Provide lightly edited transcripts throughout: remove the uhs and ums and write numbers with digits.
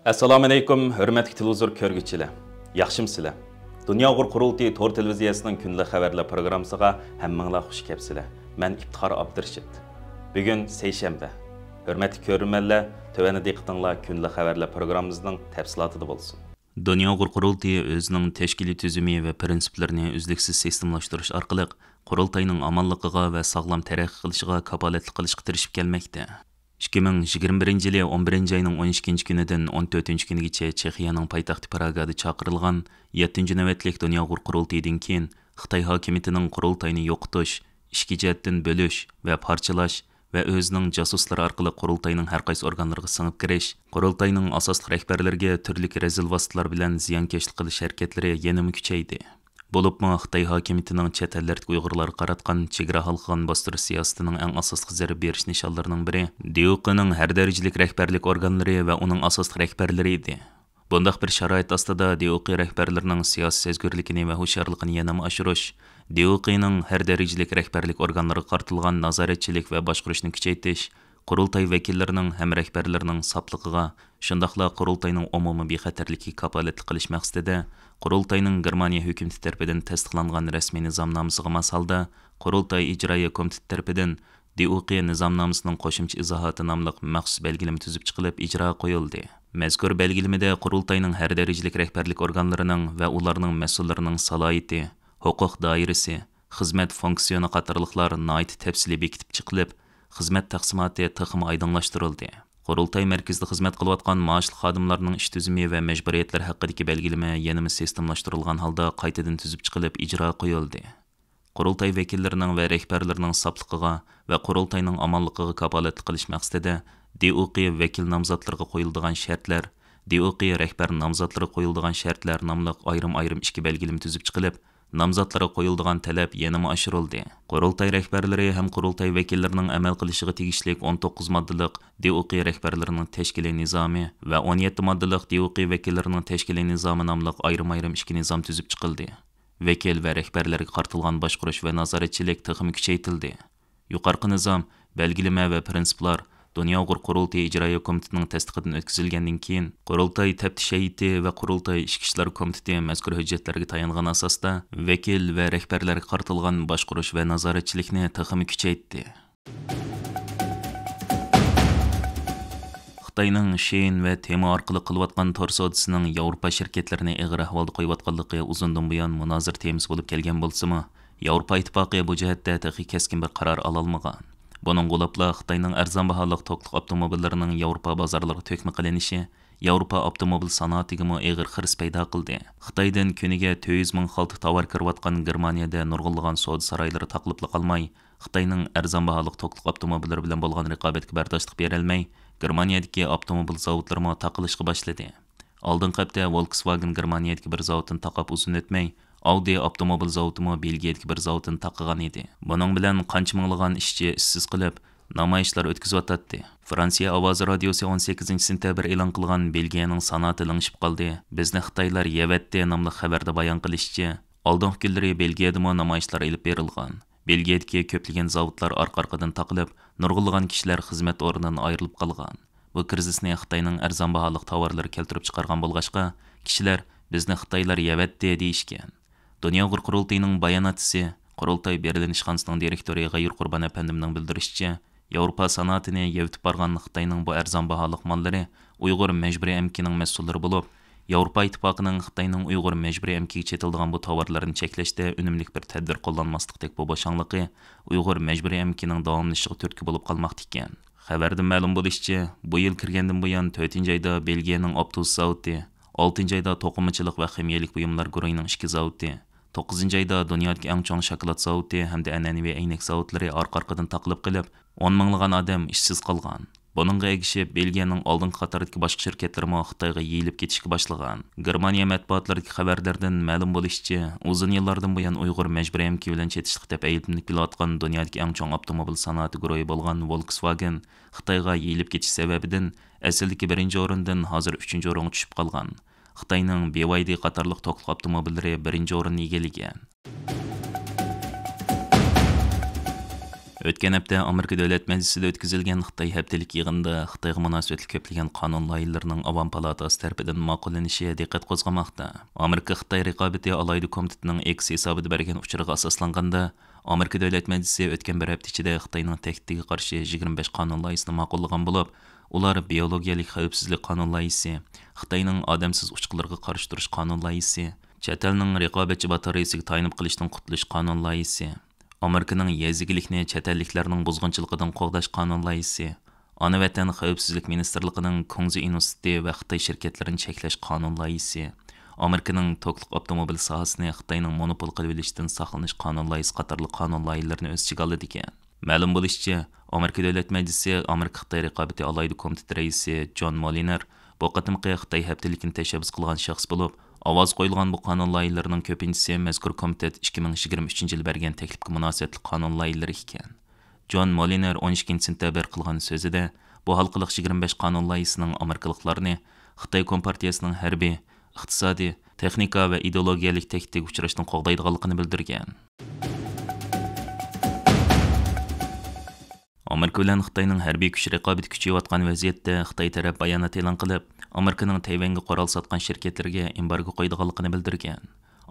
Assalomu alaykum, hurmatli televizor ko'rguvchilar. Yaxshimsizlar? Dunyo qurultiyi to'r televiziyasining kunlik xabarlar programmasiga hammanglar xush kelibsizlar. Men Iftixor Abdurashid. Bugun seshanba. Hurmatli ko'ruvchilar, tövəndə diqqətinizlər kunlik xabarlar programmamızning tafsilotida bo'lsin. Dunyo qurultiyi o'zining tashkiliy tuzumi va prinsiplarini uzluksiz sistemlashtirish orqali qurultayning omonligiga va sog'lom taraqqiy qilishiga kafolatlik qilishga tirishib kelmoqda. 2021 yılı 11 ayının 12 günüden 14 günügacha Çexiyaning poytaxti Pragada chaqirilgan 7. navbatlik Dunyo qurultiyidan keyin Xitoy hokimiyatining qurultayni yo'qotish, ikki jihatdan bo'lish va parchalash va o'zining jasuslari orqali qurultayning har qaysi organlariga singib kirish, qurultayning asosli rahbarlariga turli rezil vositalar bilan ziyonkashlik qilish harakatlari yanada kuchaydi. Bo'libmi Xitoy hokimiyatining chet ellardagi Uyg'urlarga qaratgan chegara halqagan bostirish siyosatining eng asosli zarba berish nishonlarining biri DUQning har darajalik rahbarlik organlari va uning asosli rahbarlari edi. Bundaq bir sharoit ostida DUQ rahbarlarining siyosiy sezgirligini va hushyorligini yanada oshirish, DUQning har darajalik rahbarlik organlariga qaratilgan nazoratchilik va boshqarishni kuchaytirish, qurultay vakillarining ham rahbarlarining soplig'iga, shundaqla qurultayning umumiy bexatarligiga kafolatlik qilish maqsadida qurultayning Germaniya hukumati tarafidan tasdiqlangan rasmiy nizomnomasiga masalda qurultay ijroiya komiteti tarafidan DUQ nizomnomasining qo'shimcha izohoti nomli maxsus belgilama tuzib chiqilib ijroga qo'yildi. Mazkur belgilamada qurultayning har darajalik rahbarlik organlarining va ularning mas'ullarining salohiyati, huquq doirasi, xizmat funksiyoni qatorliqlar nihoyat tafsiliy bekitib chiqilib, xizmat taqsimoti texmi oydinlashtirildi. Qurultay markazida xizmat qilayotgan maoshli xodimlarning ish tuzumi va majburiyatlar haqidagi belgilama yanada sistemlashtirilgan holda qaytadan tuzib chiqilib ijroga qo'yildi. Qurultay vakillarining va rahbarlarining sog'ligiga va qurultayning omonligiga kafolatlik qilish maqsadida DUQ vakil nomzodlariga qo'yiladigan shartlar, DUQ rahbar nomzodlariga qo'yiladigan shartlar nomli ayrim ikki belgilama tuzib chiqilib, nomzodlarga qo'yiladigan talab yanada oshirildi. Qurultay rahbarlari ham qurultay vakillarining amal qilishiga tegishli 19 moddalik DUQ rahbarlarining tashkiliy nizomi va 17 moddalik DUQ vakillarining tashkiliy nizomi nomli ayrim ikki nizom tuzib chiqildi. Vakil va rahbarlarga qaratilgan boshqarish va nazoratchilik texmi kuchaytirildi. Yuqorqi nizom, belgilama va prinsiplar Dunyo qurultiyi ijroiya komitetining tasdiqidan o'tkazilgandan keyin qurultay taftish hay'ati va qurultay ichki ishlar komiteti mazkur hujjatlarga tayangan asosda vakil va rahbarlarga qaratilgan boshqarish va nazoratchilikni texmi kuchaytdi. Xitoyning Shein va Temu orqali qilayotgan tor savdosining Yevropa shirkatlarini ig'ir ahvolda qo'yayotganligi uzundan buyon munozir temasi bo'lib kelgan bo'lsa-mu, Yevropa ittifoqi bu jihatda texnik keskin bir qaror ola olmagan. Bunun qolapla Xitoyning arzon baholiq to'qliq avtomobillarining Yevropa bozorlariga to'kma qilinishi Yevropa avtomobil sanoatiga ig'ir xiris paydo qildi. Xitoydan kuniga 200 ming xalta tovar kirayotgan Germaniyada nurg'unlagan savdo saroylari taqlib qolmay, Xitoyning arzon baholiq to'qliq avtomobillari bilan bo'lgan raqobatga bardoshlik bera olmay, Germaniyadagi avtomobil zavodlari taqilishga boshladi. Oldingi hafta Volkswagen Germaniyadagi bir zavoddan taqab uzun o'tmay, Audi avtomobil zavodimi Belgiyadagi bir zavoddan taqqigan edi. Buning bilan qancha minglagan ishchi ishsiz qilib, namoyishlar o'tkazayotdi. Fransiya ovozi radiosi 18-sentabr e'lon qilgan Belgiyaning sanoati lingishib qoldi. Bizni Xitoylar yevatdi nomli xabarda bayon qilishicha, oldingi kunlari Belgiyada namoyishlar olib berilgan. Belgiyadagi ko'plagan zavodlar orqa-orqadan taqilib, nurg'unlagan kishilar xizmat o'rnidan ayrilib qolgan. Bu krizisni Xitoyning arzon baholiq tovarlari keltirib chiqargan bo'lg'achqa, kishilar bizni Xitoylar yevatdi deyishgan. Dunyo qurultiyining bayonotchisi, qurultay berlinish xonasining direktori G'ayur Qurbon apandimning bildirishicha, Yevropa sanoatini yevitib borgan Xitoyning bu arzon baholiq mollari Uyg'ur majburiy amkining mas'ullari bo'lib, Yevropa ittifoqining Xitoyning Uyg'ur majburiy amkiga chetildigan bu tovarlarni cheklashda unumli bir tadbir qo'llanmaslikdek bu bo'shanligi Uyg'ur majburiy amkining davomlashishiga turtki bo'lib qolmoqda ekan. Xabarda ma'lum bo'lishicha, bu yil kirgandan buyon 4-oyda Belgiyaning Optus zavodi, 6-oyda to'qimachilik va ximiyalik buyumlar guruhining 2 zavodi, 9-oyda dunyodagi eng chong shokolad zavodi hamda an'anaviy aynak zavodlari orqa-orqadan taqilib qilib, 10 minglagan odam ishsiz qolgan. Buningga egishib, Belgiyaning oldingi qatoridagi boshqa shirkatlar Xitoyga yeyilib ketishga boshlagan. Germaniya matbuotlaridagi xabarlardan ma'lum bo'lishicha, uzun yillardan buyon Uyg'ur majburiy amki bilan chetishlik deb aylanib kelayotgan dunyodagi eng chong avtomobil sanoati guruhi bo'lgan Volkswagen Xitoyga yeyilib ketish sababidan asldagi 1-o'rindan hozir 3-o'ringa tushib qolgan. Xitoyning BYD qatorliq to'qliq avtomobillari 1-o'rinni egallagan. Өткен hafta Amerika Dövlət Məclisində ötküzülgən Xitay həftəlik yığında Xitayğa münasibətli köplügən qanun layihələrinin Avam Palatası tərəfindən ma'qullanishi diqqət qozğamoqda. Amerika Xitay rəqabati alayda komitetining X hesabida bergan uchuriga asoslanganda, Amerika Dövlət Məclisi ötken bir hafta ichida Xitayning tehdidiga qarshi 25 qanun layihəsini ma'qullagan bo'lib, ular biologiyalik xavfsizlik qanun layihəsi, Xitayning odamsiz uçqularga qarshi turish qanun layihəsi, chet elning raqobatchi batareyasiga tayinib qilishdan qutulish qanun layihəsi, Amerikaning yezigilikni chet elliklarning buzg'unchiligidan qo'g'dash qonun loyihasi, Ona vatan xavfsizlik ministrligining Kungzi instituti va Xitoy shirkatlarini cheklash qonun loyihasi, Amerikaning tokliq avtomobil sohasini Xitoyning monopol qilib olishdan saqlanish qonun loyihasi qatorli qonun loyihalarini o'z ichiga oladi ekan. Ma'lum bo'lishicha, Amerika Davlat Majlisi Amerika Xitoy raqobati alayda komiteti raisi John Moliner bu qatimqi Xitoy haftalikini tashabbus qilgan shaxs bo'lib, ovoz qo'yilgan bu qonun loyihalarining ko'pinchisi mazkur komitet 2023 yil bergan taklifga munosabatli qonun loyihalari ekan. John Moliner 12 sentabr qilgan so'zida bu xalqiliq 25 qonun loyihasining amerikaliklarni Xitoy kompartiyasining harbiy, iqtisodiy, texnika va ideologiyalik tehdidiga uchrashdan qo'g'daydiganligini bildirgan. Amerika bilan Xitoyning harbiy kuch raqobati kuchayayotgan vaziyatda Xitoy taraf bayonot e'lon qilib, Amerikaning Tayvanga qurol sotgan shirkatlarga embargo qo'ydiganligini bildirgan.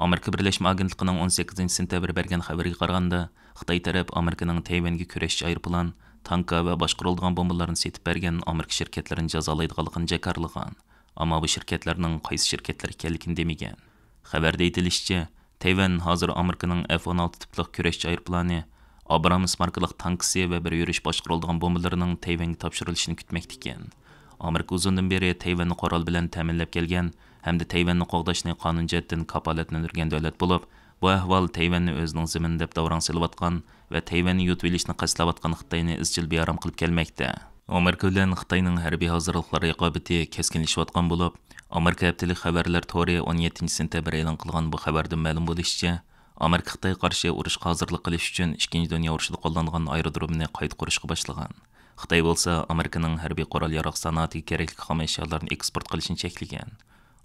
Amerika Birlashma Agentligining 18 sentabr bergan xabariga qaraganda, Xitoy taraf Amerikaning Tayvanga kurashchi aeroplan, tanka va boshqarilgan bombalarni setib bergan Amerika shirkatlarini jazolaydiganligini jakarlagan. Ammo bu shirkatlarning qaysi shirkatlar ekanligini demagan. Xabarda aytilishicha, Tayvan hozir Amerikaning F-16 tipli kurashchi aeroplani, Abrams markali tankisi va bir yurish boshqarilgan bombalarining Tayvanga topshirilishini kutmoqda ekan. Amerika uzundan beri Tayvanni qurol bilan ta'minlab kelgan hamda Tayvanni qo'g'dashni qonun jihatdan kafolatlantirgan davlat bo'lib, bu ahvol Tayvanni o'zining zimini deb davron silayotgan va Tayvanni yutib olishni qasdlayotgan Xitoyni izchil bearam qilib kelmoqda. Amerika bilan Xitoyning harbiy hozirliklari raqobati keskinlashayotgan bo'lib, Amerika haftalik xabarlar to'ri 17 sentabr e'lon qilgan bu xabardan ma'lum bo'lishicha, Amerika Xitoyga qarshi urushga hozirlik qilish uchun 2-chi dunyo urushida qo'llanilgan aerodromni qayta qurishga boshlagan. Xitoy bo'lsa Amerikaning harbiy qurol-yarog' sanoatiga kerakli xom ashyolarni eksport qilishini cheklagan.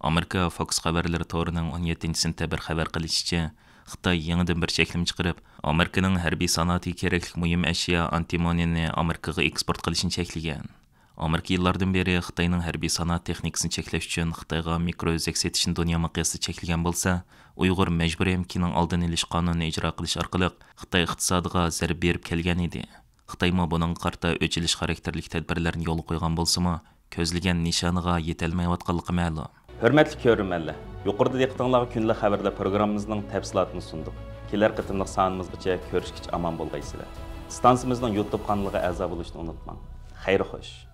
Amerika Fox xabarlari to'rining 17 sentabr xabar qilishicha, Xitoy yangidan bir cheklim chiqarib, Amerikaning harbiy sanoatiga kerakli muhim ashyo antimonini Amerikaga eksport qilishini cheklagan. Amerika yillardan beri Xitoyning harbiy sanoat texnikasini cheklash uchun Xitoyga mikro'zak setishni dunyo miqyosida cheklagan bo'lsa, Uyg'ur majburiy emkining oldini olish qonunini ijro qilish orqali Xitoy iqtisodiga zarb berib kelgan edi. Xitoy buning qarta o'chilish xarakterlik tadbirlarni yo'l qo'ygan bo'lsa-mu, ko'zlagan nishoniga yetolmayotganligi ma'lum. Hörmətli ko'rurmanlar, yuqorida diqqətinizə kunlik xəbərdə proqramımızın təfsilatını sunduq. Kelər qitimliq sanımızgacha ko'rishgacha aman bo'lgaysizlar. Stansiyamızın YouTube kanalına a'zo bo'lishni unutmang. Xayr xo'sh.